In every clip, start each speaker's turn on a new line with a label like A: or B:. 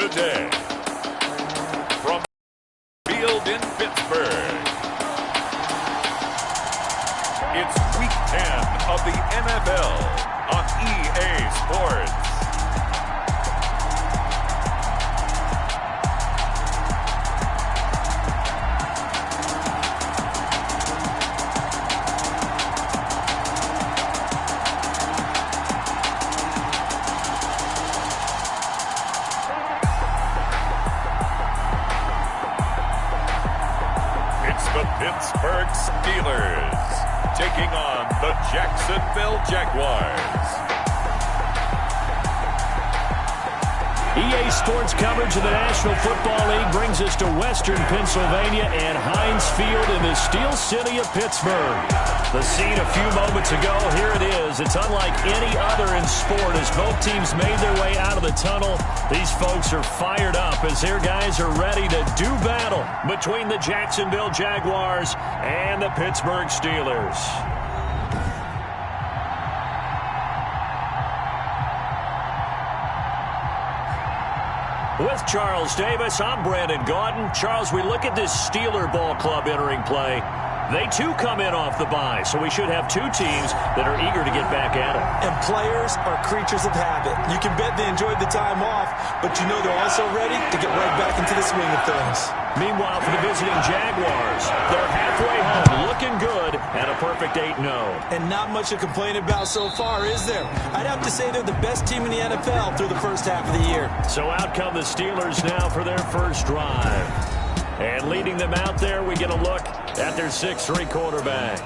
A: today, from field in Pittsburgh, it's Week 10 of the NFL on EA Sports. The Pittsburgh Steelers taking on the Jacksonville Jaguars.
B: EA Sports coverage of the National Football League brings us to Western Pennsylvania and Heinz Field in the Steel City of Pittsburgh. The scene a few moments ago, here it is. It's unlike any other in sport as both teams made their way out of the tunnel. These folks are fired up as their guys are ready to do battle between the Jacksonville Jaguars and the Pittsburgh Steelers. With Charles Davis, I'm Brandon Gaudin. Charles, we look at this Steeler ball club entering play. They, too, come in off the bye, so we should have two teams that are eager to get back at it.
C: And players are creatures of habit. You can bet they enjoyed the time off, but you know they're also ready to get right back into the swing of things.
B: Meanwhile, for the visiting Jaguars, they're halfway home, looking good, at a perfect 8-0.
C: And not much to complain about so far, is there? I'd have to say they're the best team in the NFL through the first half of the year.
B: So out come the Steelers now for their first drive. And leading them out there, we get a look at their 6'3" quarterback.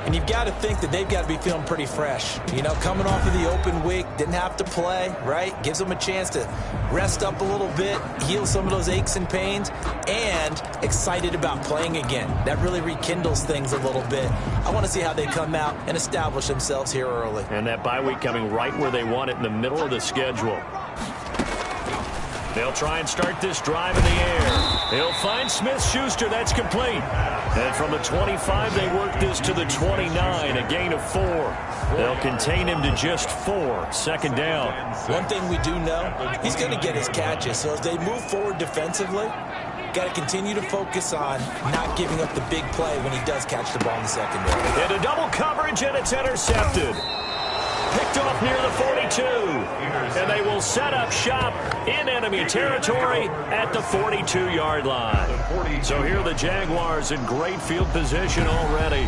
C: And you've got to think that they've got to be feeling pretty fresh. You know, coming off of the open week, didn't have to play, right? Gives them a chance to rest up a little bit, heal some of those aches and pains, and excited about playing again. That really rekindles things a little bit. I want to see how they come out and establish themselves here early.
B: And that bye week coming right where they want it in the middle of the schedule. They'll try and start this drive in the air. They'll find Smith-Schuster. That's complete. And from the 25, they work this to the 29, a gain of 4. They'll contain him to just 4. Second down.
C: One thing we do know, he's going to get his catches. So as they move forward defensively, got to continue to focus on not giving up the big play when he does catch the ball in the secondary.
B: Into double coverage, and it's intercepted. Picked off near the 42. And they will set up shop in enemy territory at the 42-yard line. So here are the Jaguars in great field position already.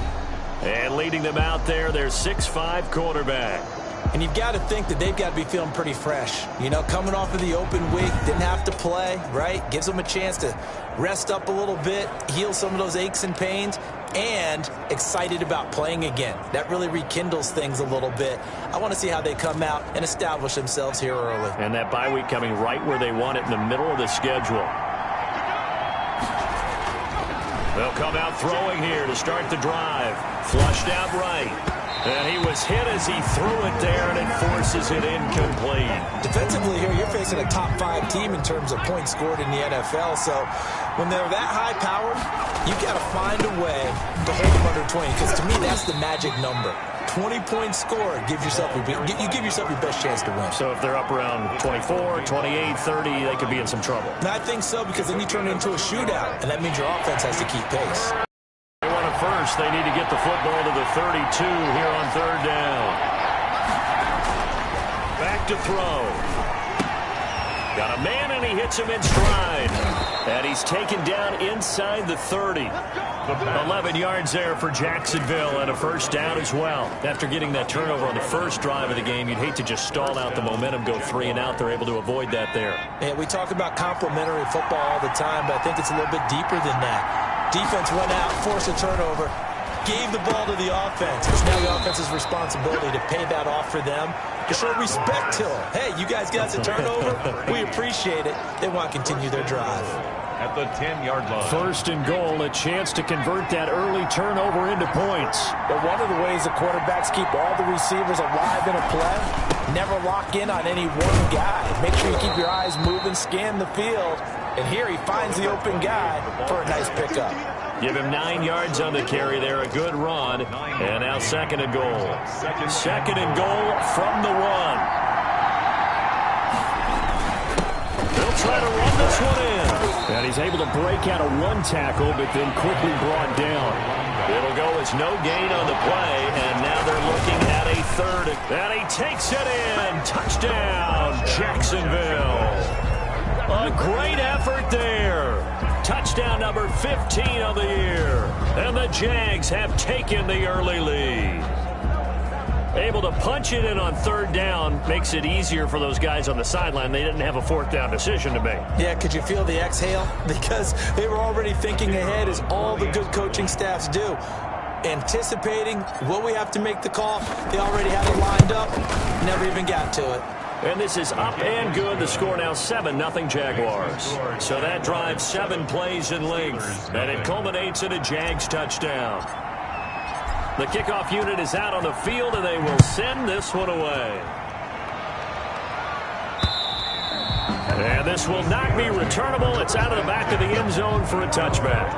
B: And leading them out there, their 6'5" quarterback.
C: And you've got to think that they've got to be feeling pretty fresh. You know, coming off of the open week, didn't have to play, right? Gives them a chance to rest up a little bit, heal some of those aches and pains, and excited about playing again. That really rekindles things a little bit. I want to see how they come out and establish themselves here early.
B: And that bye week coming right where they want it in the middle of the schedule. They'll come out throwing here to start the drive. Flushed out right. And he was hit as he threw it there, and it forces it incomplete.
C: Defensively here, you're facing a top 5 team in terms of points scored in the NFL. So when they're that high-powered, you've got to find a way to hold them under 20. Because to me, that's the magic number. 20 points scored, you give yourself your best chance to win.
B: So if they're up around 24, 28, 30, they could be in some trouble.
C: And I think so, because then you turn it into a shootout, and that means your offense has to keep pace.
B: First, they need to get the football to the 32 here on third down. Back to throw. Got a man, and he hits him in stride. And he's taken down inside the 30. 11 yards there for Jacksonville, and a first down as well. After getting that turnover on the first drive of the game, you'd hate to just stall out the momentum, go 3 and out. They're able to avoid that there.
C: And we talk about complementary football all the time, but I think it's a little bit deeper than that. Defense went out, forced a turnover, gave the ball to the offense. It's now the offense's responsibility to pay that off for them, to show respect to them. Hey, you guys got the turnover. We appreciate it. They want to continue their drive.
A: At the 10-yard line.
B: First and goal, a chance to convert that early turnover into points.
C: But one of the ways the quarterbacks keep all the receivers alive in a play, never lock in on any one guy. Make sure you keep your eyes moving, scan the field. And here he finds the open guy for a nice pickup.
B: Give him 9 yards on the carry there, a good run. And now second and goal. Second and goal from the 1. They'll try to run this one in. And he's able to break out of one tackle, but then quickly brought down. It'll go as no gain on the play, and now they're looking at a third. And he takes it in. Touchdown, Jacksonville. A great effort there. Touchdown number 15 of the year. And the Jags have taken the early lead. Able to punch it in on third down makes it easier for those guys on the sideline. They didn't have a fourth down decision to make.
C: Yeah, could you feel the exhale? Because they were already thinking ahead, as all the good coaching staffs do. Anticipating what we have to make the call. They already had it lined up. Never even got to it.
B: And this is up and good. The score now 7-0 Jaguars. So that drives 7 plays in length. And it culminates in a Jags touchdown. The kickoff unit is out on the field, and they will send this one away. And this will not be returnable. It's out of the back of the end zone for a touchback.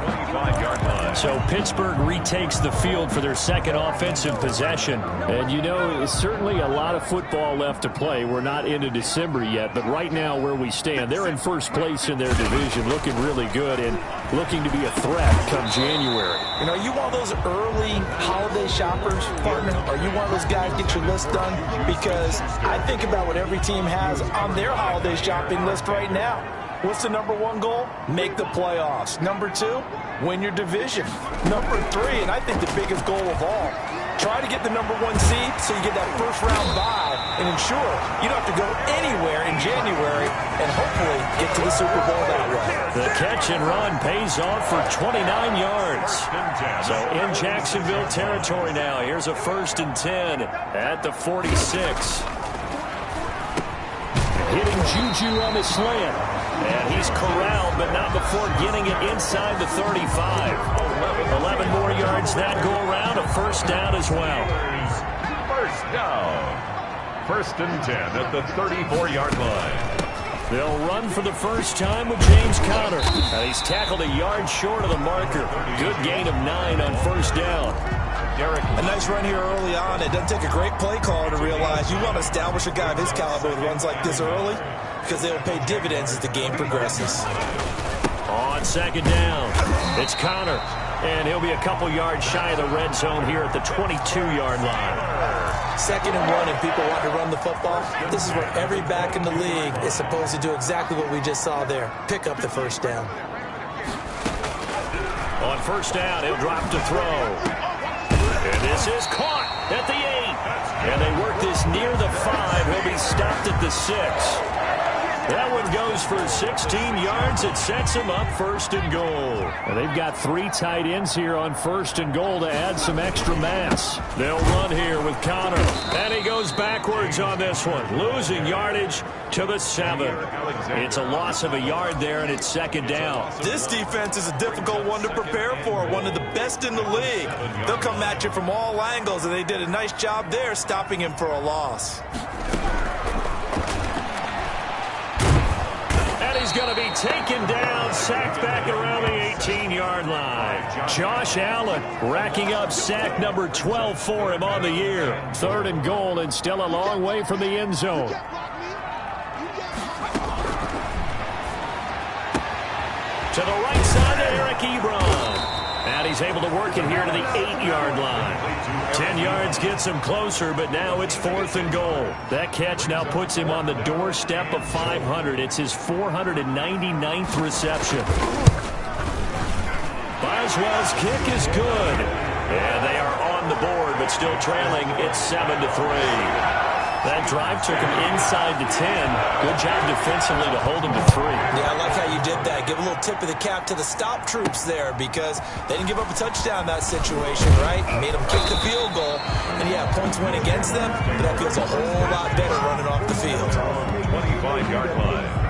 B: So Pittsburgh retakes the field for their second offensive possession. And, you know, certainly a lot of football left to play. We're not into December yet, but right now where we stand, they're in first place in their division, looking really good and looking to be a threat come January.
C: You know, are you one of those early holiday shoppers, partner? Are you one of those guys get your list done? Because I think about what every team has on their holiday shopping list right now. What's the number 1 goal? Make the playoffs. Number 2, win your division. Number 3, and I think the biggest goal of all, try to get the number 1 seed so you get that first round bye and ensure you don't have to go anywhere in January and hopefully get to the Super Bowl that way.
B: The catch and run pays off for 29 yards. So in Jacksonville territory now. Here's a 1st and 10 at the 46. Hitting Juju on the slant. And he's corralled, but not before getting it inside the 35. 11 more yards that go around. A first down as well.
A: First down. 1st and 10 at the 34-yard line.
B: They'll run for the first time with James Conner. And he's tackled a yard short of the marker. Good gain of 9 on first down.
C: A nice run here early on. It doesn't take a great play caller to realize you want to establish a guy of his caliber with runs like this early, because they'll pay dividends as the game progresses.
B: On second down, it's Conner, and he'll be a couple yards shy of the red zone here at the 22-yard line.
C: 2nd and 1, and people want to run the football. This is where every back in the league is supposed to do exactly what we just saw there. Pick up the first down.
B: On first down, he'll drop to throw. And this is caught at the 8. And they work this near the 5. He'll be stopped at the 6. That one goes for 16 yards. It sets him up 1st and goal. And they've got 3 tight ends here on 1st and goal to add some extra mass. They'll run here with Conner. And he goes backwards on this one, losing yardage to the 7. It's a loss of a yard there, and it's 2nd down.
C: This defense is a difficult one to prepare for, one of the best in the league. They'll come at you from all angles, and they did a nice job there stopping him for a loss.
B: He's going to be taken down, sacked back around the 18-yard line. Josh Allen racking up sack number 12 for him on the year. 3rd and goal, and still a long way from the end zone. To the right side to Eric Ebron. And he's able to work it here to the 8-yard line. 10 yards gets him closer, but now it's 4th and goal. That catch now puts him on the doorstep of 500. It's his 499th reception. Boswell's kick is good. And they are on the board, but still trailing. It's 7-3. That drive took him inside the 10. Good job defensively to hold him to 3.
C: Yeah, I like how you did that. Give a little tip of the cap to the stop troops there, because they didn't give up a touchdown in that situation, right? Made them kick the field goal. And, yeah, points went against them, but that feels a whole lot better running off the field.
A: 25-yard line.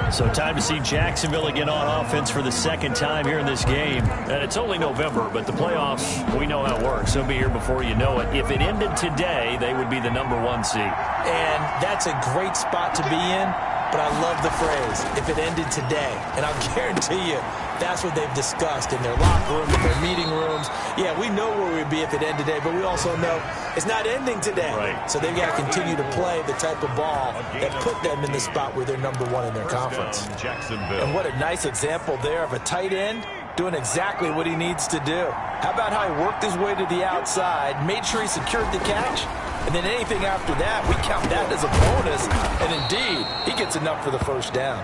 B: So time to see Jacksonville again on offense for the 2nd time here in this game. And it's only November, but the playoffs, we know how it works. They'll be here before you know it. If it ended today, they would be the number 1 seed.
C: And that's a great spot to be in, but I love the phrase, if it ended today. And I'll guarantee you, that's what they've discussed in their locker room, in their meeting rooms. Yeah, we know where we'd be if it ended today, but we also know it's not ending today.
B: Right.
C: So they've got to continue to play the type of ball that put them in the spot where they're #1 in their conference. And what a nice example there of a tight end doing exactly what he needs to do. How about how he worked his way to the outside, made sure he secured the catch, and then anything after that, we count that as a bonus. And indeed, he gets enough for the first down.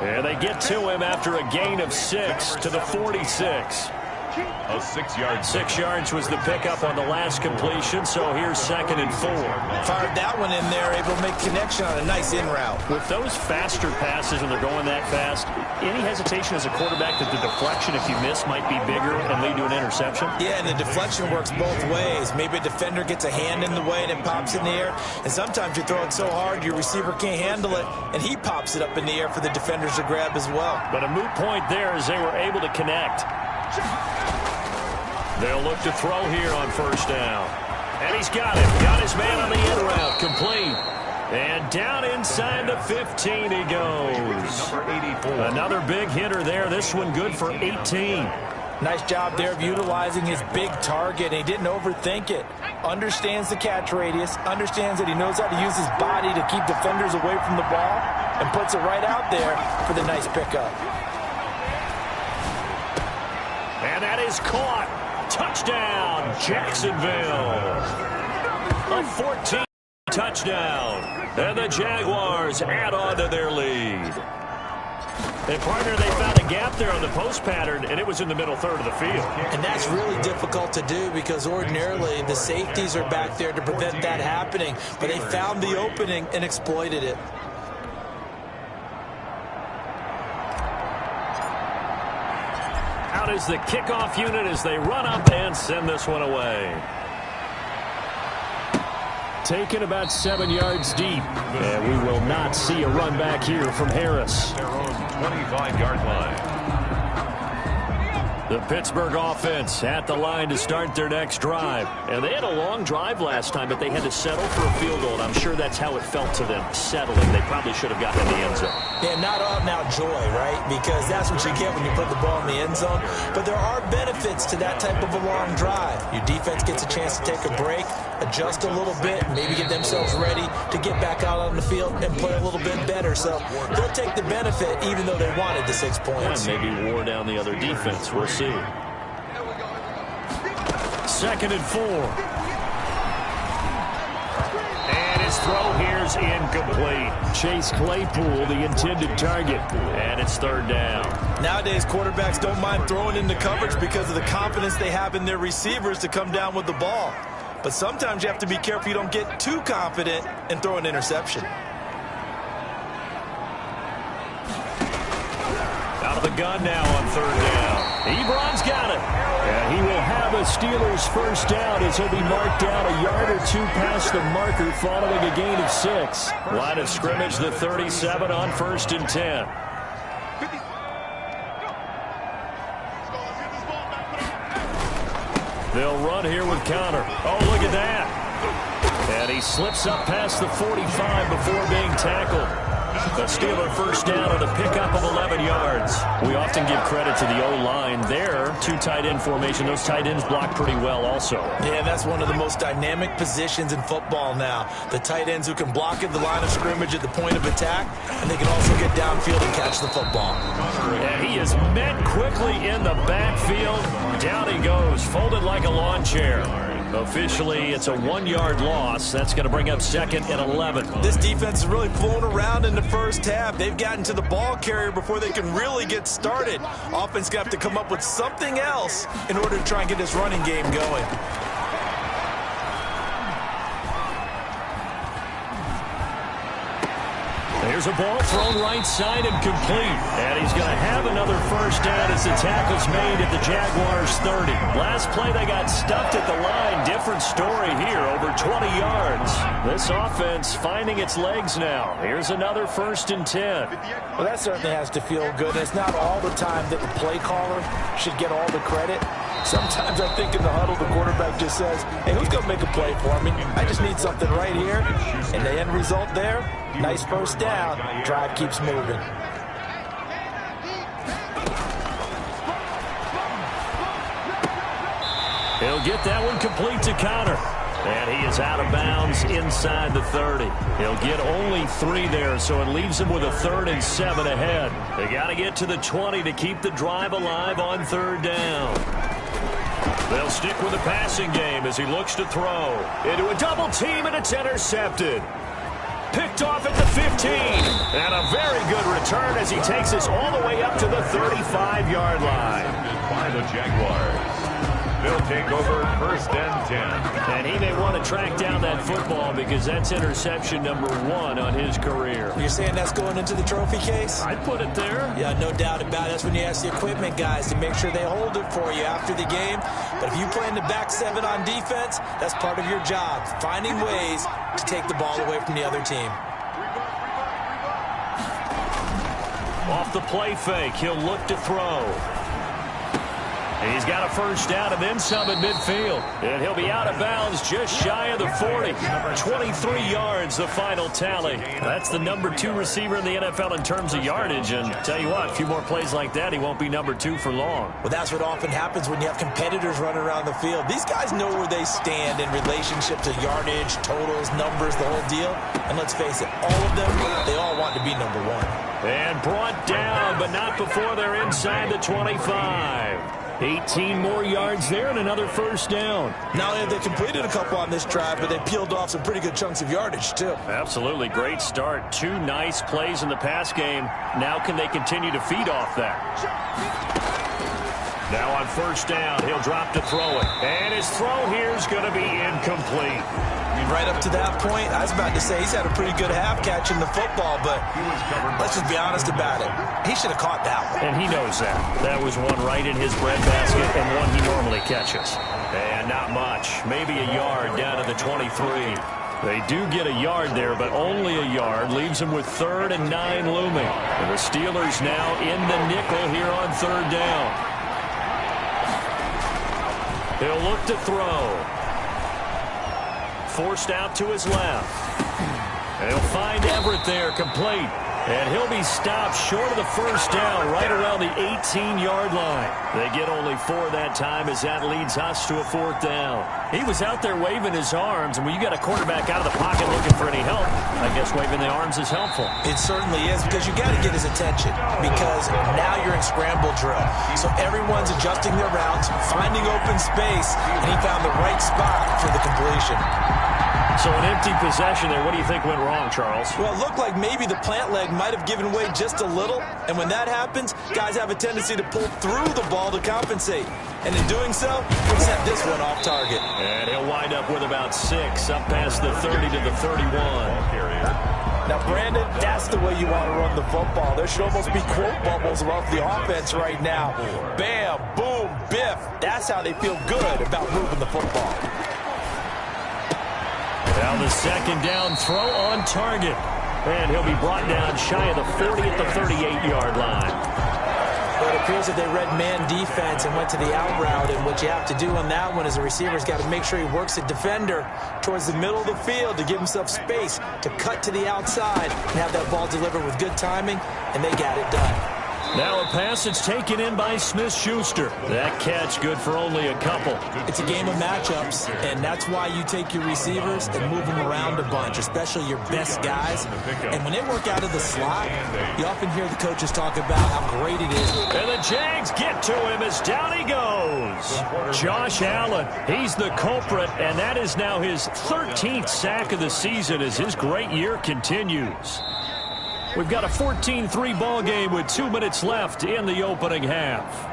B: And they get to him after a gain of 6 to the 46.
A: A 6-yard.
B: 6 yards was the pickup on the last completion, so here's 2nd and 4.
C: Fired that one in there, able to make connection on a nice in route.
B: With those faster passes when they're going that fast, any hesitation as a quarterback that the deflection, if you miss, might be bigger and lead to an interception?
C: Yeah, and the deflection works both ways. Maybe a defender gets a hand in the way and it pops in the air, and sometimes you throw it so hard your receiver can't handle it, and he pops it up in the air for the defenders to grab as well.
B: But a moot point there as they were able to connect. They'll look to throw here on 1st down. And he's got it. Got his man on the in route. Complete. And down inside the 15 he goes. Another big hitter there. This one good for 18.
C: Nice job there of utilizing his big target. He didn't overthink it. Understands the catch radius. Understands that he knows how to use his body to keep defenders away from the ball. And puts it right out there for the nice pickup.
B: And that is caught. Touchdown, Jacksonville. A 14 touchdown. And the Jaguars add on to their lead. And, partner, they found a gap there on the post pattern, and it was in the middle third of the field.
C: And that's really difficult to do because ordinarily the safeties are back there to prevent that happening. But they found the opening and exploited it.
B: Out is the kickoff unit as they run up and send this one away. Taken about 7 yards deep. And we will not see a run back here from Harris.
A: Their own 25-yard line.
B: The Pittsburgh offense at the line to start their next drive. And they had a long drive last time, but they had to settle for a field goal. And I'm sure that's how it felt to them, settling. They probably should have gotten in the end zone.
C: Yeah, not out-and-out joy, right? Because that's what you get when you put the ball in the end zone. But there are benefits to that type of a long drive. Your defense gets a chance to take a break, adjust a little bit, maybe get themselves ready to get back out on the field and play a little bit better. So they'll take the benefit even though they wanted the 6 points.
B: And maybe wore down the other defense. We'll see. 2nd and 4. And his throw here's incomplete. Chase Claypool, the intended target. And it's 3rd down.
C: Nowadays, quarterbacks don't mind throwing into coverage because of the confidence they have in their receivers to come down with the ball. But sometimes you have to be careful you don't get too confident and throw an interception.
B: Out of the gun now on 3rd down. Ebron's got it. And he will have a Steelers first down as he'll be marked down a yard or 2 past the marker following a gain of 6. Line of scrimmage, the 37 on 1st and 10. They'll run here with Connor. Oh, look at that. And he slips up past the 45 before being tackled. The Steeler first down on a pickup of 11 yards. We often give credit to the O-line there. 2 tight end formation. Those tight ends block pretty well also.
C: Yeah, that's one of the most dynamic positions in football now. The tight ends who can block at the line of scrimmage at the point of attack, and they can also get downfield and catch the football.
B: And he is met quickly in the backfield. Down he goes, folded like a lawn chair. Officially, it's a 1-yard loss. That's going to bring up 2nd and 11.
C: This defense is really flown around in the first half. They've gotten to the ball carrier before they can really get started. Offense got to come up with something else in order to try and get this running game going.
B: There's a ball thrown right side and complete. And he's going to have another first down as the tackle's made at the Jaguars 30. Last play they got stuffed at the line. Different story here, over 20 yards. This offense finding its legs now. Here's another 1st and 10.
C: Well, that certainly has to feel good. It's not all the time that the play caller should get all the credit. Sometimes I think in the huddle the quarterback just says, hey, who's going to make a play for me? I just need something right here. And the end result there, nice first down. Drive keeps moving.
B: He'll get that one complete to Connor. And he is out of bounds inside the 30. He'll get only 3 there, so it leaves him with a 3rd and 7 ahead. They got to get to the 20 to keep the drive alive on 3rd down. They'll stick with the passing game as he looks to throw. Into a double team, and it's intercepted. Picked off at the 15. And a very good return as he takes us all the way up to the 35-yard line.
A: By the Jaguars. They'll take over 1st and 10.
B: And he may want to track down that football because that's interception number 1 on his career.
C: You're saying that's going into the trophy case?
B: I'd put it there.
C: Yeah, no doubt about it. That's when you ask the equipment guys to make sure they hold it for you after the game. But if you play in the back 7 on defense, that's part of your job, finding ways to take the ball away from the other team.
B: Off the play fake, he'll look to throw. He's got a 1st down and then some at midfield. And he'll be out of bounds just shy of the 40. 23 yards, the final tally. That's the number 2 receiver in the NFL in terms of yardage. And tell you what, a few more plays like that, he won't be number 2 for long.
C: Well, that's what often happens when you have competitors running around the field. These guys know where they stand in relationship to yardage, totals, numbers, the whole deal. And let's face it, all of them, they all want to be number 1.
B: And brought down, but not before they're inside the 25. 18 more yards there and another 1st down.
C: Not only have they completed a couple on this drive, but they peeled off some pretty good chunks of yardage, too.
B: Absolutely. Great start. 2 nice plays in the pass game. Now can they continue to feed off that? Now on 1st down, he'll drop to throw it. And his throw here is going to be incomplete.
C: Right up to that point, I was about to say he's had a pretty good half catching the football, but let's just be honest about it. He should have caught that one.
B: And he knows that. That was one right in his breadbasket and one he normally catches. And not much. Maybe a yard down to the 23. They do get a yard there, but only a yard. Leaves them with 3rd and 9 looming. And the Steelers now in the nickel here on 3rd down. He'll look to throw. Forced out to his left. He'll find Everett there, complete. And he'll be stopped short of the 1st down, right around the 18-yard line. They get only 4 that time as that leads us to a 4th down. He was out there waving his arms, and when you got a quarterback out of the pocket looking for any help, I guess waving the arms is helpful.
C: It certainly is, because you got to get his attention, because now you're in scramble drill. So everyone's adjusting their routes, finding open space, and he found the right spot for the completion.
B: So an empty possession there. What do you think went wrong, Charles?
C: Well, it looked like maybe the plant leg might have given way just a little. And when that happens, guys have a tendency to pull through the ball to compensate. And in doing so, he sent this one off target.
B: And he'll wind up with about 6 up past the 30 to the 31.
C: Now, Brandon, that's the way you want to run the football. There should almost be quote bubbles around the offense right now. Bam, boom, biff. That's how they feel good about moving the football.
B: Now the 2nd down throw on target. And he'll be brought down shy of the 40 at the 38-yard line.
C: Well, it appears that they read man defense and went to the out route. And what you have to do on that one is the receiver's got to make sure he works the defender towards the middle of the field to give himself space to cut to the outside and have that ball delivered with good timing. And they got it done.
B: Now a pass that's taken in by Smith-Schuster. That catch good for only a couple.
C: It's a game of matchups, and that's why you take your receivers and move them around a bunch, especially your best guys. And when they work out of the slot, you often hear the coaches talk about how great it is.
B: And the Jags get to him as down he goes. Josh Allen, he's the culprit, and that is now his 13th sack of the season as his great year continues. We've got a 14-3 ball game with 2 minutes left in the opening half.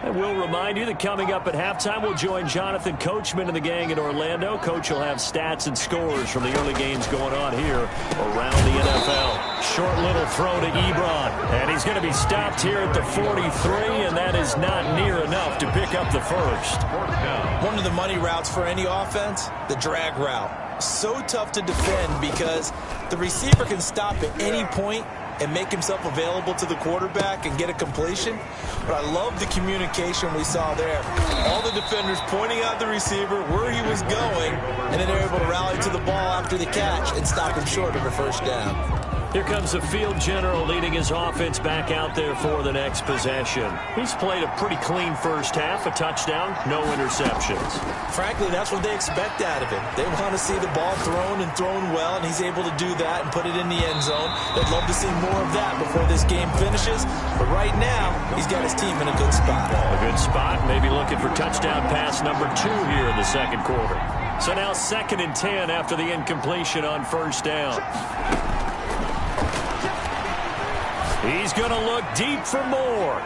B: And we'll remind you that coming up at halftime, we'll join Jonathan Coachman and the gang in Orlando. Coach will have stats and scores from the early games going on here around the NFL. Short little throw to Ebron, and he's going to be stopped here at the 43, and that is not near enough to pick up the first.
C: One of the money routes for any offense, the drag route. So tough to defend because the receiver can stop at any point and make himself available to the quarterback and get a completion. But I love the communication we saw there. All the defenders pointing out the receiver where he was going, and then they're able to rally to the ball after the catch and stop him short of a 1st down.
B: Here comes the field general leading his offense back out there for the next possession. He's played a pretty clean first half, a touchdown, no interceptions.
C: Frankly, that's what they expect out of him. They want to see the ball thrown and thrown well, and he's able to do that and put it in the end zone. They'd love to see more of that before this game finishes, but right now, he's got his team in a good spot.
B: A good spot, maybe looking for touchdown pass number 2 here in the second quarter. So now 2nd and 10 after the incompletion on first down. He's going to look deep for more.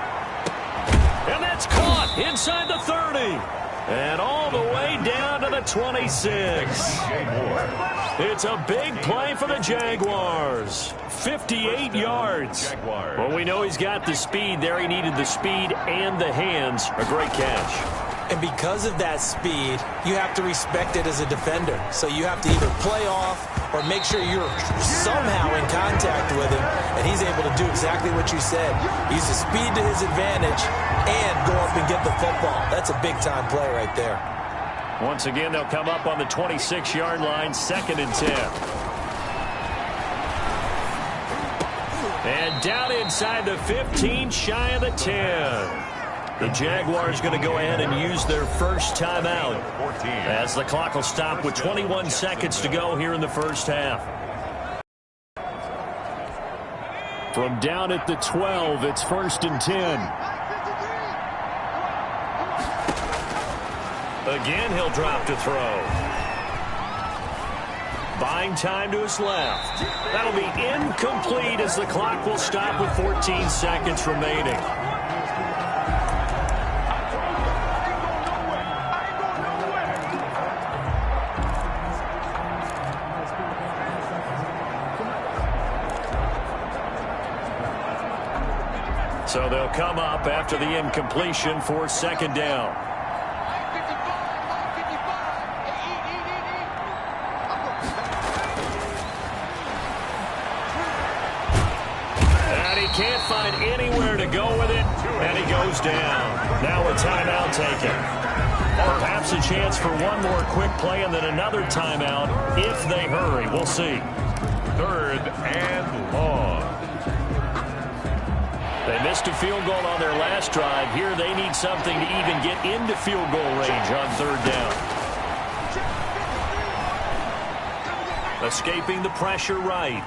B: And that's caught inside the 30. And all the way down to the 26. It's a big play for the Jaguars. 58 yards. Well, we know he's got the speed there. He needed the speed and the hands. A great catch.
C: And because of that speed, you have to respect it as a defender. So you have to either play off or make sure you're somehow in contact with him. And he's able to do exactly what you said. Use the speed to his advantage and go up and get the football. That's a big-time play right there.
B: Once again, they'll come up on the 26-yard line, 2nd and 10. And down inside the 15, shy of the 10. The Jaguars going to go ahead and use their first timeout as the clock will stop with 21 seconds to go here in the first half. From down at the 12, it's 1st and 10. Again, he'll drop to throw. Buying time to his left. That'll be incomplete as the clock will stop with 14 seconds remaining. So they'll come up after the incompletion for 2nd down. And he can't find anywhere to go with it, and he goes down. Now a timeout taken. Perhaps a chance for one more quick play and then another timeout if they hurry. We'll see.
A: 3rd and long.
B: They missed a field goal on their last drive. Here they need something to even get into field goal range on 3rd down. Escaping the pressure right.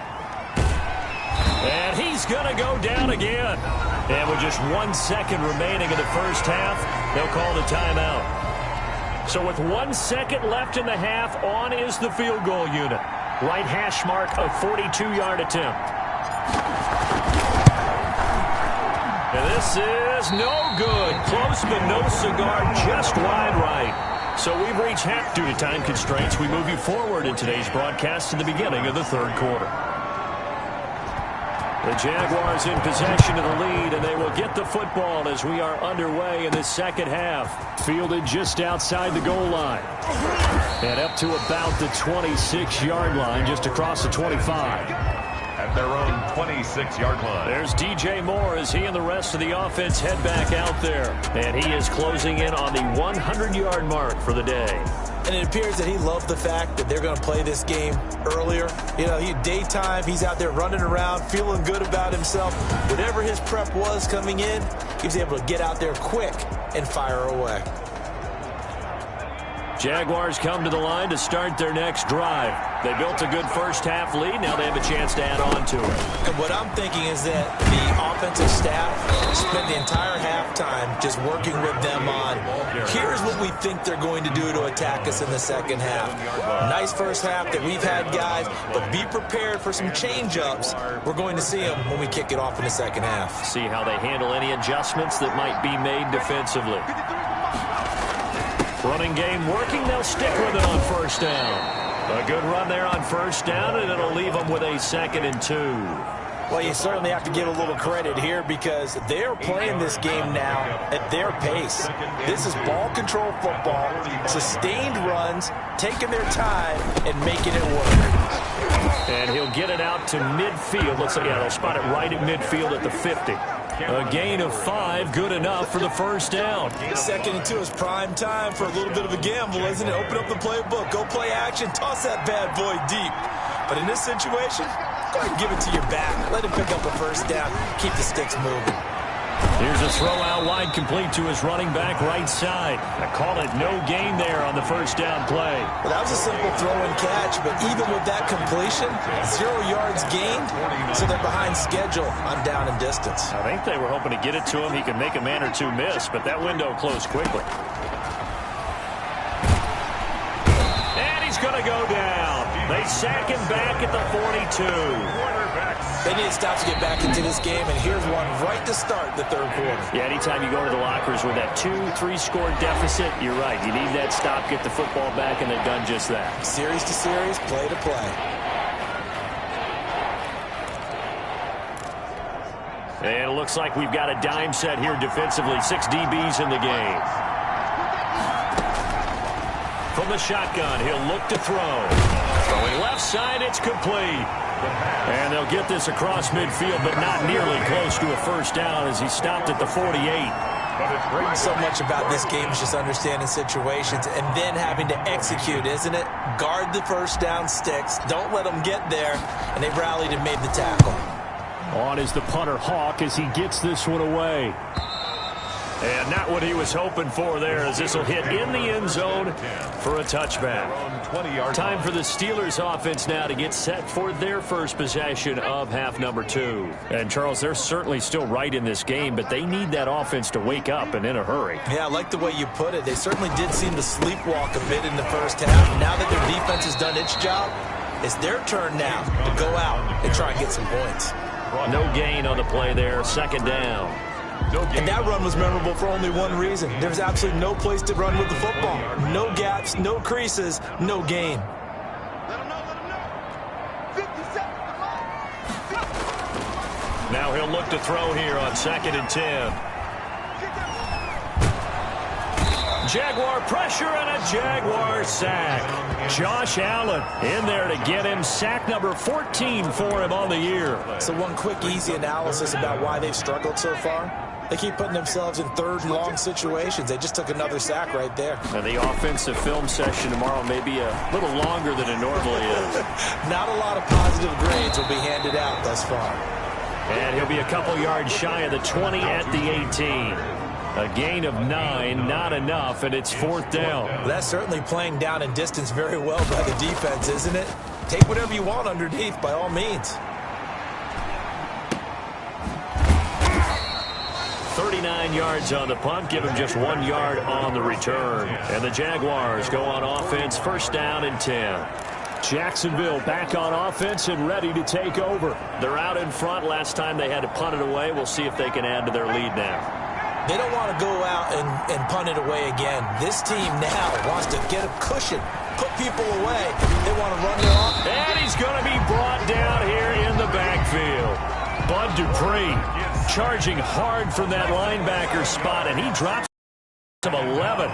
B: And he's going to go down again. And with just 1 second remaining in the first half, they'll call the timeout. So with 1 second left in the half, on is the field goal unit. Right hash mark of 42-yard attempt. And this is no good. Close but no cigar, just wide right. So we've reached half due to time constraints. We move you forward in today's broadcast to the beginning of the 3rd quarter. The Jaguars in possession of the lead, and they will get the football as we are underway in the second half. Fielded just outside the goal line. And up to about the 26-yard line, just across the 25.
A: At their own 26-yard line.
B: There's DJ Moore as he and the rest of the offense head back out there. And he is closing in on the 100-yard mark for the day.
C: And it appears that he loved the fact that they're going to play this game earlier. You know, daytime, he's out there running around, feeling good about himself. Whatever his prep was coming in, he was able to get out there quick and fire away.
B: Jaguars come to the line to start their next drive. They built a good first half lead. Now they have a chance to add on to it.
C: And what I'm thinking is that the offensive staff spent the entire halftime just working with them on, here's what we think they're going to do to attack us in the second half. Nice first half that we've had, guys, but be prepared for some change-ups. We're going to see them when we kick it off in the second half.
B: See how they handle any adjustments that might be made defensively. Running game working. They'll stick with it on first down. A good run there on first down, and it'll leave them with a 2nd and 2.
C: Well, you certainly have to give a little credit here because they're playing this game now at their pace. This is ball control football, sustained runs, taking their time, and making it work.
B: And he'll get it out to midfield. Let's say, yeah, they'll spot it right at midfield at the 50. A gain of 5, good enough for the first down.
C: 2nd and 2 is prime time for a little bit of a gamble, isn't it? Open up the playbook, go play action, toss that bad boy deep. But in this situation, Go ahead and give it to your back. Let him pick up a first down. Keep the sticks moving.
B: Here's a throw out wide complete to his running back right side. I call it no gain there on the first down play.
C: Well, that was a simple throw and catch, but even with that completion, 0 yards gained, so they're behind schedule on down and distance.
B: I think they were hoping to get it to him. He could make a man or two miss, but that window closed quickly. And he's going to go down. They sack him back at the 42.
C: They need to stop to get back into this game, and here's one right to start the third quarter.
B: Yeah, anytime you go to the lockers with that 2-3 score deficit, you're right. You need that stop, get the football back, and they've done just that.
C: Series to series, play to play.
B: And it looks like we've got a dime set here defensively. 6 DBs in the game. From the shotgun, he'll look to throw. Throwing left side, it's complete. And they'll get this across midfield, but not nearly close to a first down as he stopped at the 48.
C: So much about this game is just understanding situations and then having to execute, isn't it? Guard the first down sticks. Don't let them get there. And they rallied and made the tackle.
B: On is the punter Hawk as he gets this one away. And not what he was hoping for there, as this will hit in the end zone for a touchback. Time for the Steelers offense now to get set for their first possession of half number 2. And Charles, they're certainly still right in this game, but they need that offense to wake up and in a hurry.
C: Yeah, I like the way you put it. They certainly did seem to sleepwalk a bit in the first half. Now that their defense has done its job, it's their turn now to go out and try and get some points.
B: No gain on the play there, second down.
C: And that run was memorable for only one reason. There's absolutely no place to run with the football. No gaps, no creases, no gain.
B: Now he'll look to throw here on 2nd and 10. Jaguar pressure and a Jaguar sack. Josh Allen in there to get him sack number 14 for him on the year.
C: So one quick, easy analysis about why they've struggled so far. They keep putting themselves in third and long situations. They just took another sack right there.
B: And the offensive film session tomorrow may be a little longer than it normally is.
C: Not a lot of positive grades will be handed out thus far.
B: And he'll be a couple yards shy of the 20 at the 18. A gain of 9, not enough, and it's 4th down.
C: Well, that's certainly playing down and distance very well by the defense, isn't it? Take whatever you want underneath, by all means.
B: 39 yards on the punt, give him just 1 yard on the return. And the Jaguars go on offense, first down and 10. Jacksonville back on offense and ready to take over. They're out in front. Last time they had to punt it away. We'll see if they can add to their lead now.
C: They don't want to go out and punt it away again. This team now wants to get a cushion, put people away. They want to run their off.
B: And he's going to be brought down here in the backfield. Bud Dupree charging hard from that linebacker spot, and he drops to 11.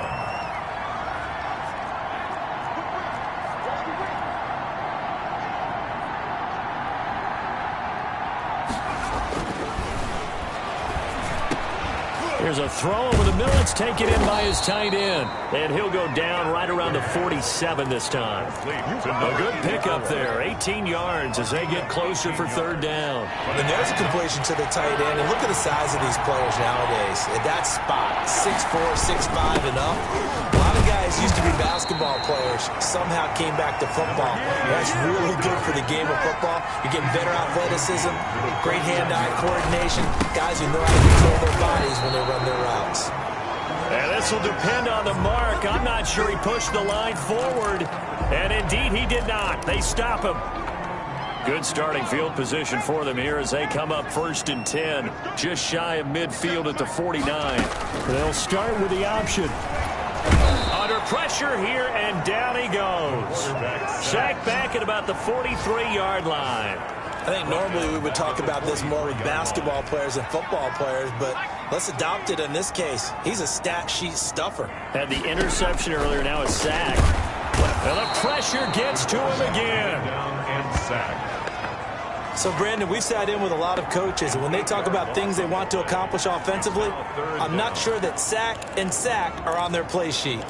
B: Here's a throw over the middle. It's taken in by his tight end. And he'll go down right around the 47 this time. A good pickup there. 18 yards as they get closer for third down.
C: And there's a completion to the tight end. And look at the size of these players nowadays. At that spot, 6'4", 6'5", and up. A lot of guys used to be basketball players. Somehow came back to football. That's really good for the game of football. You're getting better athleticism, great hand-eye coordination. Guys who know how to control their bodies when they run their routes.
B: And this will depend on the mark. I'm not sure he pushed the line forward. And indeed, he did not. They stop him. Good starting field position for them here as they come up 1st and 10. Just shy of midfield at the 49. They'll start with the option. Under pressure here, and down he goes. Sacked back at about the 43-yard line.
C: I think normally we would talk about this more with basketball players and football players, but let's adopt it in this case. He's a stat sheet stuffer.
B: Had the interception earlier, now a sack. And the pressure gets to him again.
C: So, Brandon, we've sat in with a lot of coaches, and when they talk about things they want to accomplish offensively, I'm not sure that sack and sack are on their play sheet.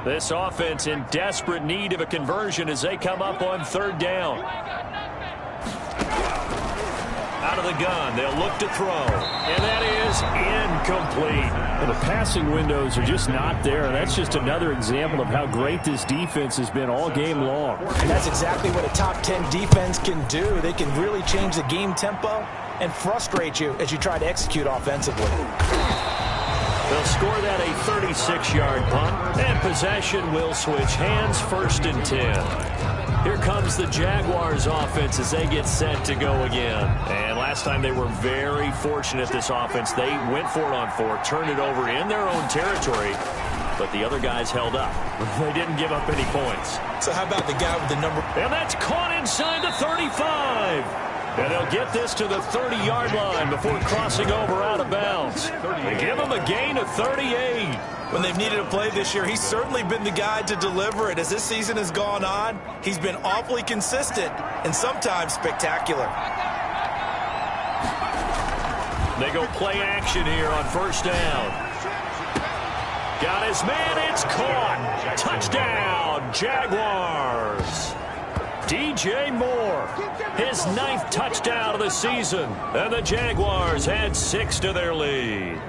B: This offense in desperate need of a conversion as they come up on third down. Out of the gun, they'll look to throw. And that is incomplete.
D: Well, the passing windows are just not there. And that's just another example of how great this defense has been all game long.
C: And that's exactly what a top 10 defense can do. They can really change the game tempo and frustrate you as you try to execute offensively.
B: They'll score that a 36-yard punt, and possession will switch hands, 1st and 10. Here comes the Jaguars offense as they get set to go again. And last time they were very fortunate, this offense. They went for it on 4, turned it over in their own territory, but the other guys held up. They didn't give up any points.
C: So how about the guy with the number?
B: And that's caught inside the 35. And they'll get this to the 30-yard line before crossing over out of bounds. They give them a gain of 38.
C: When they've needed a play this year, he's certainly been the guy to deliver it. As this season has gone on, he's been awfully consistent and sometimes spectacular.
B: They go play action here on 1st down. Got his man, it's caught. Touchdown, Jaguars. DJ Moore, his 9th touchdown of the season. And the Jaguars add 6 to their lead.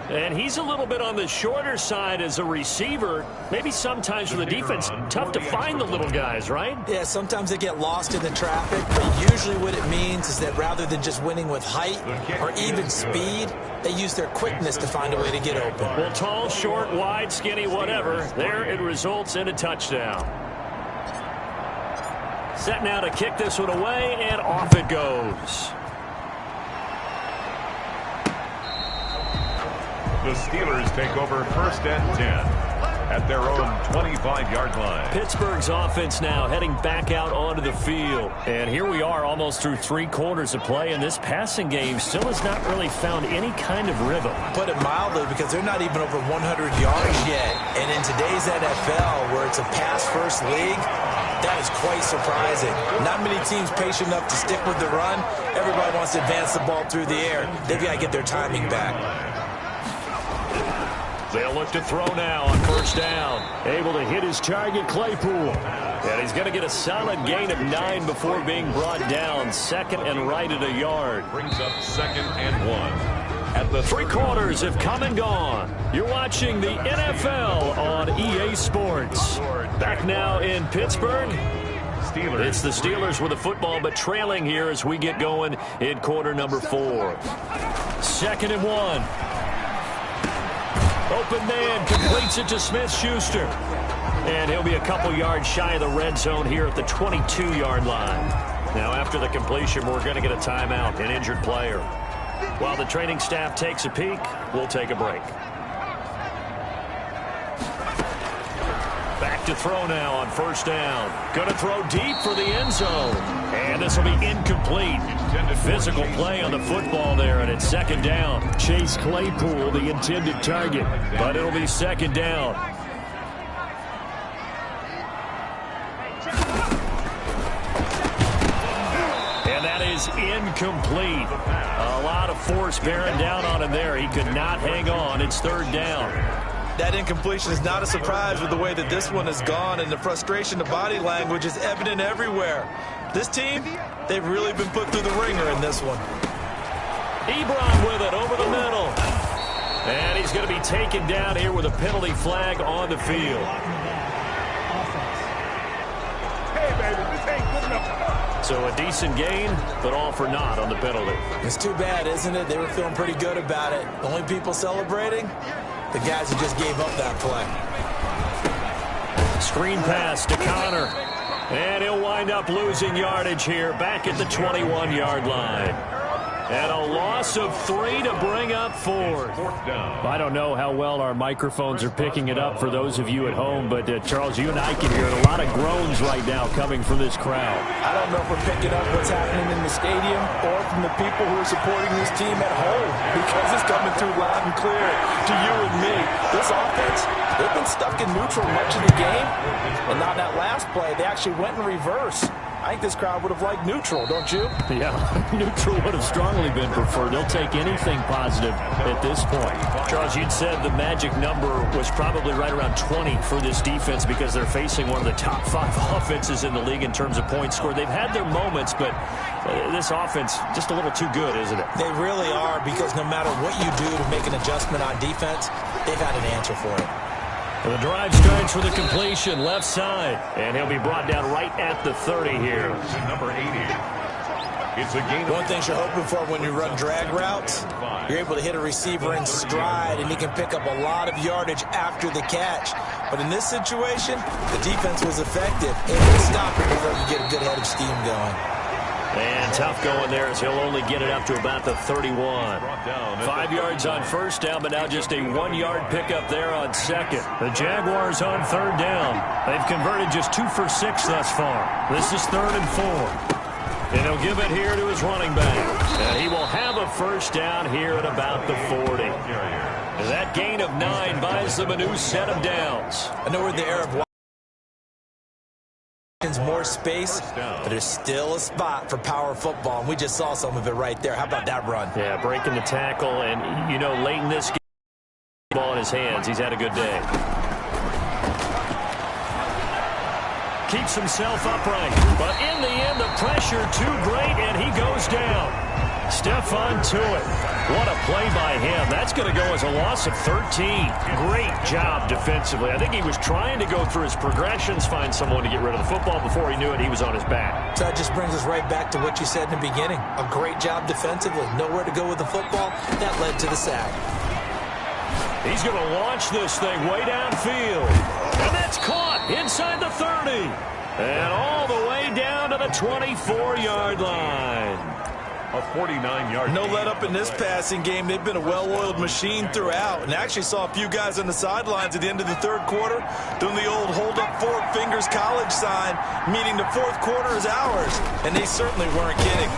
B: And he's a little bit on the shorter side as a receiver. Maybe sometimes for the defense, tough to find the little guys, right?
C: Yeah, sometimes they get lost in the traffic, but usually what it means is that rather than just winning with height or even speed, they use their quickness to find a way to get open.
B: Well, tall, short, wide, skinny, whatever, there it results in a touchdown. Set now to kick this one away, and off it goes.
A: The Steelers take over 1st and 10 at their own 25-yard line.
B: Pittsburgh's offense now heading back out onto the field. And here we are almost through 3 quarters of play, and this passing game still has not really found any kind of rhythm.
C: Put it mildly, because they're not even over 100 yards yet. And in today's NFL, where it's a pass-first league, that is quite surprising. Not many teams patient enough to stick with the run. Everybody wants to advance the ball through the air. They've got to get their timing back.
B: They'll look to throw now on 1st down.
D: Able to hit his target, Claypool.
B: And he's going to get a solid gain of 9 before being brought down. 2nd and right at a yard.
A: Brings up 2nd and 1. At the
B: 3 quarters have come and gone. You're watching the NFL on EA Sports. Back now in Pittsburgh. It's the Steelers with the football, but trailing here as we get going in quarter number 4. 2nd and 1. Open man completes it to Smith-Schuster. And he'll be a couple yards shy of the red zone here at the 22-yard line. Now after the completion, we're going to get a timeout, an injured player. While the training staff takes a peek, we'll take a break. Back to throw now on 1st down. Going to throw deep for the end zone. And this will be incomplete. Physical play on the football there, and it's 2nd down.
D: Chase Claypool, the intended target.
B: But it'll be 2nd down. And that is incomplete. A lot of force bearing down on him there. He could not hang on. It's 3rd down.
C: That incompletion is not a surprise with the way that this one has gone, and the frustration, the body language is evident everywhere. This team, they've really been put through the ringer in this one.
B: Ebron with it over the middle. And he's going to be taken down here with a penalty flag on the field.
A: Hey, baby, this ain't good enough.
B: So a decent gain, but all for naught on the penalty.
C: It's too bad, isn't it? They were feeling pretty good about it. The only people celebrating, the guys who just gave up that play.
B: Screen pass to Connor. And he'll wind up losing yardage here back at the 21-yard line. And a loss of 3 to bring up 4th.
D: I don't know how well our microphones are picking it up for those of you at home, but Charles, you and I can hear a lot of groans right now coming from this crowd.
C: I don't know if we're picking up what's happening in the stadium or from the people who are supporting this team at home, because it's coming through loud and clear to you and me. This offense, they've been stuck in neutral much of the game, and on that last play, they actually went in reverse. I think this crowd would have liked neutral, don't you?
D: Yeah, neutral would have strongly been preferred. They'll take anything positive at this point. Charles, you'd said the magic number was probably right around 20 for this defense because they're facing one of the top 5 offenses in the league in terms of points scored. They've had their moments, but this offense just a little too good, isn't it?
C: They really are, because no matter what you do to make an adjustment on defense, they've had an answer for it.
D: The drive starts with a completion left side, and he'll be brought down right at the 30 here.
A: Number 80. It's a gain.
C: One thing you're hoping for when you run drag routes, you're able to hit a receiver in stride, and he can pick up a lot of yardage after the catch. But in this situation, the defense was effective, able to stop it before you get a good head of steam going.
D: And tough going there as he'll only get it up to about the 31. 5 yards on first down, but now just a 1-yard pickup there on second. The Jaguars on third down. They've converted just 2 for 6 thus far. This is 3rd and 4. And he'll give it here to his running back. And he will have a first down here at about the 40. And that gain of 9 buys them a new set of downs.
C: I know we're in the era of more space, but there's still a spot for power football, and we just saw some of it right there. How about that run?
D: Yeah, breaking the tackle, and, you know, late in this game, ball in his hands. He's had a good day. Keeps himself upright, but in the end, the pressure too great, and he goes down. Stephon Tuitt. What a play by him. That's going to go as a loss of 13. Great job defensively. I think he was trying to go through his progressions, find someone to get rid of the football. Before he knew it, he was on his back.
C: So that just brings us right back to what you said in the beginning. A great job defensively. Nowhere to go with the football. That led to the sack.
D: He's going to launch this thing way downfield. And that's caught inside the 30. And all the way down to the 24-yard line.
A: A 49-yard.
C: No let up in this passing game. They've been a well-oiled machine throughout, and actually saw a few guys on the sidelines at the end of the third quarter doing the old hold up 4 fingers college sign, meaning the fourth quarter is ours, and they certainly weren't kidding.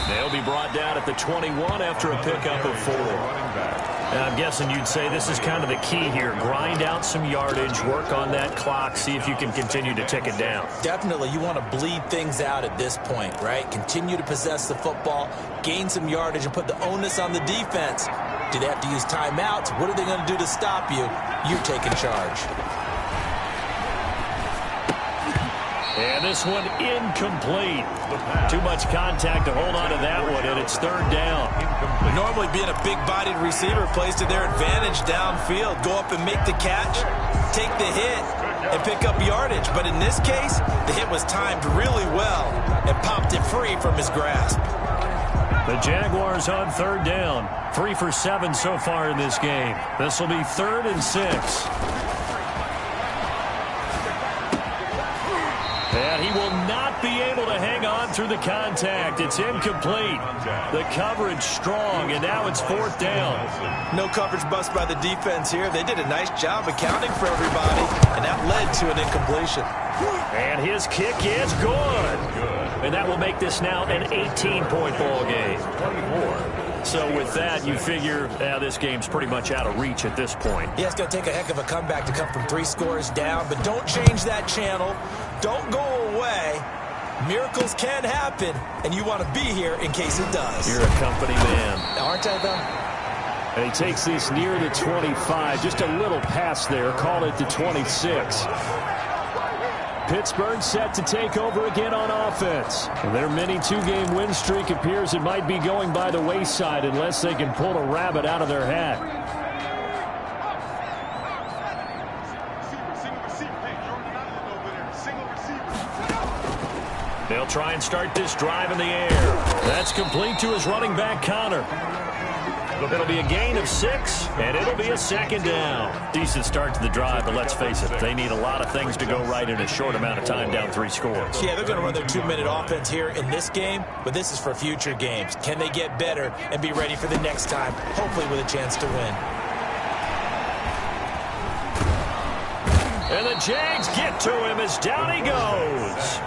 D: They'll be brought down at the 21 after a pickup of 4. And I'm guessing you'd say this is kind of the key here. Grind out some yardage, work on that clock, see if you can continue to tick it down.
C: Definitely, you want to bleed things out at this point, right? Continue to possess the football, gain some yardage, and put the onus on the defense. Do they have to use timeouts? What are they going to do to stop you? You're taking charge.
D: And this one incomplete. Too much contact to hold on to that one, and it's 3rd down.
C: Normally being a big-bodied receiver plays to their advantage downfield. Go up and make the catch, take the hit, and pick up yardage. But in this case, the hit was timed really well and popped it free from his grasp.
D: The Jaguars on 3rd down. 3 for 7 so far in this game. This will be 3rd and 6. And he will not be able to hang on through the contact. It's incomplete. The coverage strong, and now it's 4th down.
C: No coverage bust by the defense here. They did a nice job accounting for everybody, and that led to an incompletion.
D: And his kick is good. And that will make this now an 18-point ball game. 24. So with that, you figure this game's pretty much out of reach at this point.
C: Yeah, it's going to take a heck of a comeback to come from 3 scores down, but don't change that channel. Don't go away. Miracles can happen, and you want to be here in case it does.
D: You're a company man.
C: Aren't I, though?
D: And he takes this near the 25. Just a little pass there. Call it the 26. Pittsburgh set to take over again on offense. And their mini 2-game win streak appears it might be going by the wayside unless they can pull a rabbit out of their hat. They'll try and start this drive in the air. That's complete to his running back, Connor. It'll be a gain of 6, and it'll be a 2nd down. Decent start to the drive, but let's face it, they need a lot of things to go right in a short amount of time down 3 scores.
C: Yeah, they're going to run their 2-minute offense here in this game, but this is for future games. Can they get better and be ready for the next time, hopefully with a chance to win?
D: And the Jags get to him as down he goes.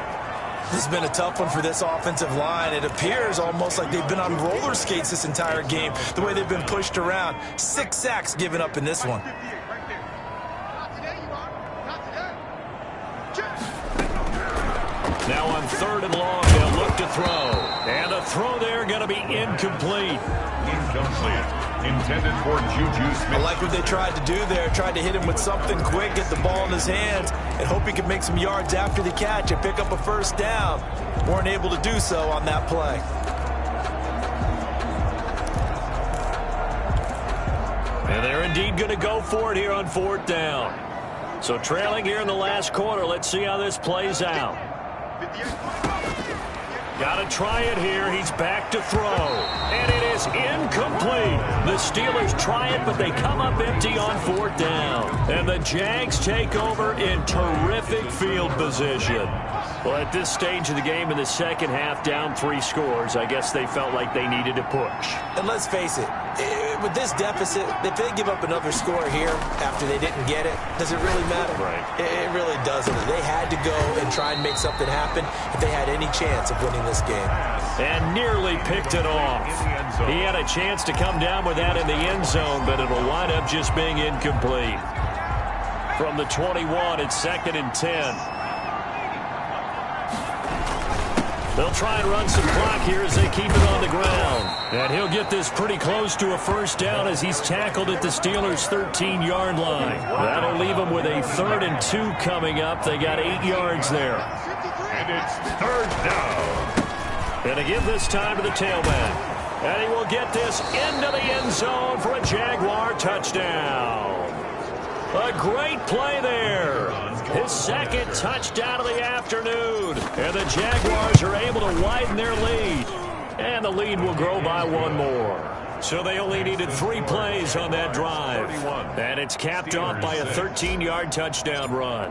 C: This has been a tough one for this offensive line. It appears almost like they've been on roller skates this entire game, the way they've been pushed around. 6 sacks given up in this one.
B: Now on 3rd and long, they'll look to throw. And the throw there going to be incomplete.
A: Incomplete. Intended for Juju Smith.
C: I like what they tried to do there. Tried to hit him with something quick, get the ball in his hands, and hope he could make some yards after the catch and pick up a first down. Weren't able to do so on that play.
B: And they're indeed going to go for it here on 4th down. So trailing here in the last quarter. Let's see how this plays out. Got to try it here. He's back to throw. And it is incomplete. The Steelers try it, but they come up empty on 4th down. And the Jags take over in terrific field position. Well, at this stage of the game in the second half, down 3 scores, I guess they felt like they needed to push.
C: And let's face it, with this deficit, if they give up another score here after they didn't get it, does it really matter?
B: Right.
C: It really doesn't. They had to go and try and make something happen if they had any chance of winning this game.
B: And nearly picked it off. He had a chance to come down with that in the end zone, but it'll wind up just being incomplete. From the 21, it's 2nd and 10. They'll try and run some clock here as they keep it on the ground. And he'll get this pretty close to a first down as he's tackled at the Steelers' 13-yard line. That'll leave them with a 3rd and 2 coming up. They got 8 yards there.
A: And it's 3rd down.
B: And to give this time to the tailback. And he will get this into the end zone for a Jaguar touchdown. A great play there. His 2nd touchdown of the afternoon. And the Jaguars are able to widen their lead. And the lead will grow by 1 more. So they only needed 3 plays on that drive. And it's capped off by a 13-yard touchdown run.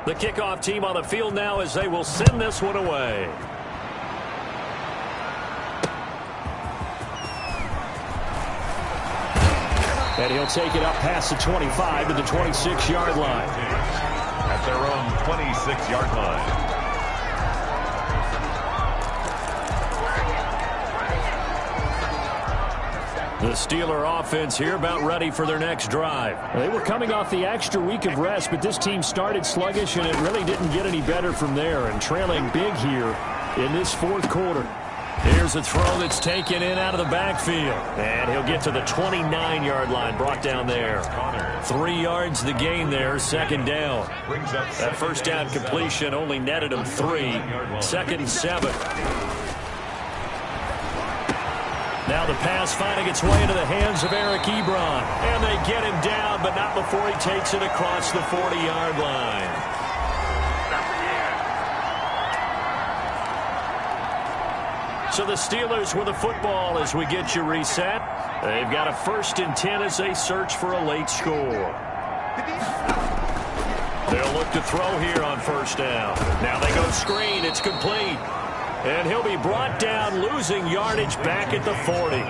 B: The kickoff team on the field now as they will send this one away. And he'll take it up past the 25 to the 26-yard line.
A: At their own 26-yard line.
B: The Steeler offense here about ready for their next drive.
D: They were coming off the extra week of rest, but this team started sluggish, and it really didn't get any better from there. And trailing big here in this 4th quarter.
B: Here's a throw that's taken in out of the backfield. And he'll get to the 29-yard line, brought down there. 3 yards the gain there, 2nd down. That first down completion only netted him 3. 2nd and 7. Now the pass finding its way into the hands of Eric Ebron. And they get him down, but not before he takes it across the 40-yard line. So the Steelers with the football as we get you reset. They've got a 1st and 10 as they search for a late score. They'll look to throw here on 1st down. Now they go screen. It's complete. And he'll be brought down, losing yardage back at the 40.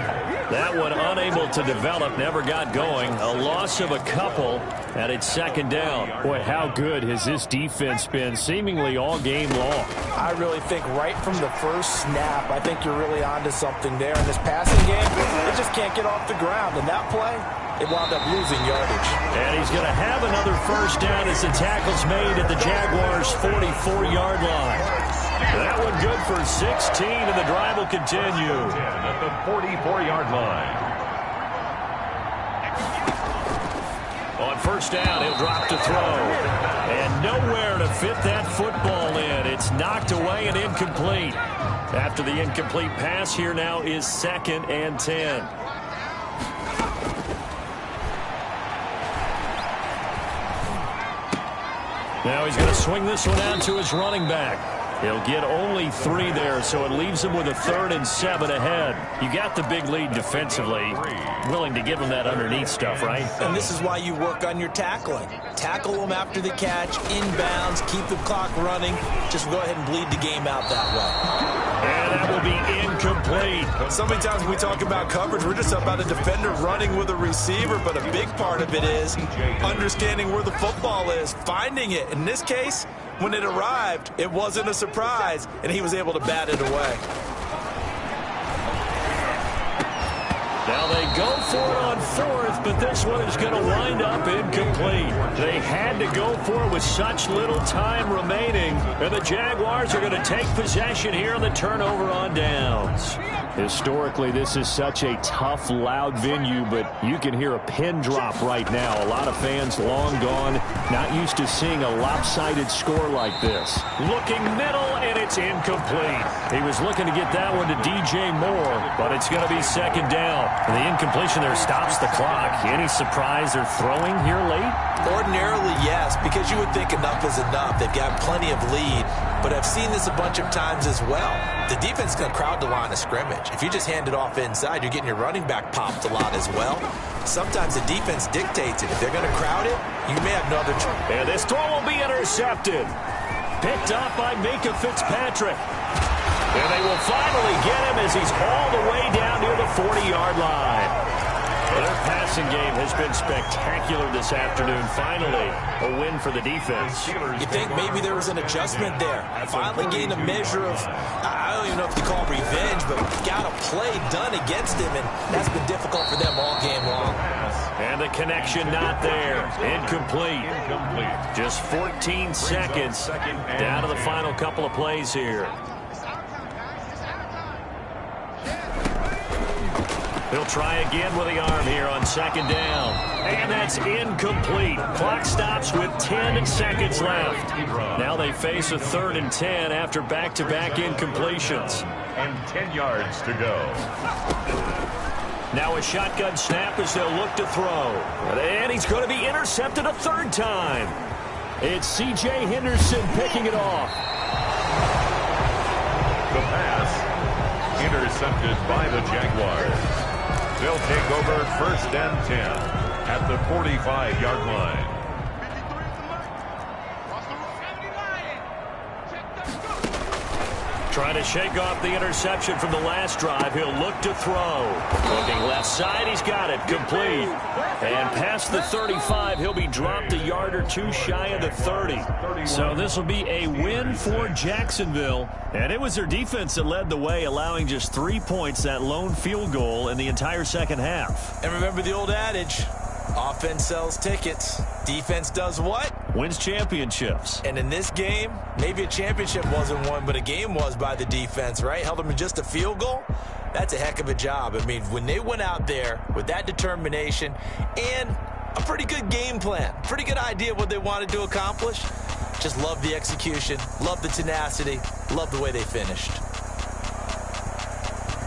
B: That one unable to develop, never got going. A loss of a couple, and it's 2nd down.
D: Boy, how good has this defense been seemingly all game long?
C: I really think right from the first snap, I think you're really onto something there. In this passing game, they just can't get off the ground. And that play, it wound up losing yardage.
B: And he's going to have another first down as the tackle's made at the Jaguars' 44-yard line. That one good for 16, and the drive will continue.
A: At the 44-yard line.
B: On 1st down, he'll drop to throw. And nowhere to fit that football in. It's knocked away and incomplete. After the incomplete pass, here now is 2nd and 10. Now he's going to swing this one out to his running back. He'll get only 3 there, so it leaves him with a 3rd and 7 ahead. You got the big lead defensively. Willing to give him that underneath stuff, right?
C: And this is why you work on your tackling. Tackle them after the catch, inbounds, keep the clock running. Just go ahead and bleed the game out that way.
B: And that will be incomplete.
C: So many times when we talk about coverage, we're just about a defender running with a receiver, but a big part of it is understanding where the football is, finding it. In this case, when it arrived, it wasn't a surprise, and he was able to bat it away.
B: Now they go for it on fourth, but this one is going to wind up incomplete. They had to go for it with such little time remaining, and the Jaguars are going to take possession here on the turnover on downs. Historically, this is such a tough, loud venue, but you can hear a pin drop right now. A lot of fans long gone, not used to seeing a lopsided score like this. Looking middle, and it's incomplete. He was looking to get that one to DJ Moore, but it's going to be second down. And the incompletion there stops the clock. Any surprise they're throwing here late?
C: Ordinarily, yes, because you would think enough is enough. They've got plenty of lead, but I've seen this a bunch of times as well. The defense is going to crowd the line of scrimmage. If you just hand it off inside, you're getting your running back popped a lot as well. Sometimes the defense dictates it. If they're going to crowd it, you may have no other choice.
B: And this throw will be intercepted. Picked up by Minka Fitzpatrick. And they will finally get him as he's all the way down near the 40-yard line. Well, their passing game has been spectacular this afternoon. Finally, a win for the defense.
C: You think maybe there was an adjustment there. Finally gained a measure of, I don't even know if you call it revenge, but got a play done against him, and that's been difficult for them all game long.
B: And the connection not there. Incomplete. Just 14 seconds down to the final couple of plays here. He'll try again with the arm here on second down. And that's incomplete. Clock stops with 10 seconds left. Now they face a 3rd and 10 after back-to-back incompletions.
A: And 10 yards to go.
B: Now a shotgun snap as they'll look to throw. And he's going to be intercepted a 3rd time. It's C.J. Henderson picking it off.
A: The pass intercepted by the Jaguars. They'll take over 1st and 10 at the 45-yard line.
B: Trying to shake off the interception from the last drive. He'll look to throw. Looking left side, he's got it. Complete. And past the 35, he'll be dropped a yard or two shy of the 30. So this will be a win for Jacksonville. And it was their defense that led the way, allowing just 3 points, that lone field goal in the entire second half.
C: And remember the old adage, offense sells tickets. Defense does what?
B: Wins championships.
C: And in this game, maybe a championship wasn't won, but a game was by the defense, right? Held them in just a field goal. That's a heck of a job. I mean, when they went out there with that determination and a pretty good game plan, pretty good idea of what they wanted to accomplish, just love the execution, love the tenacity, love the way they finished.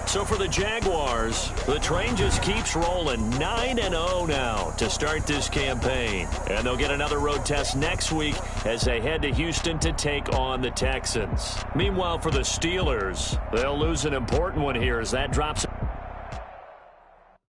B: So for the Jaguars, the train just keeps rolling. 9-0 now to start this campaign. And they'll get another road test next week as they head to Houston to take on the Texans. Meanwhile, for the Steelers, they'll lose an important one here as that drops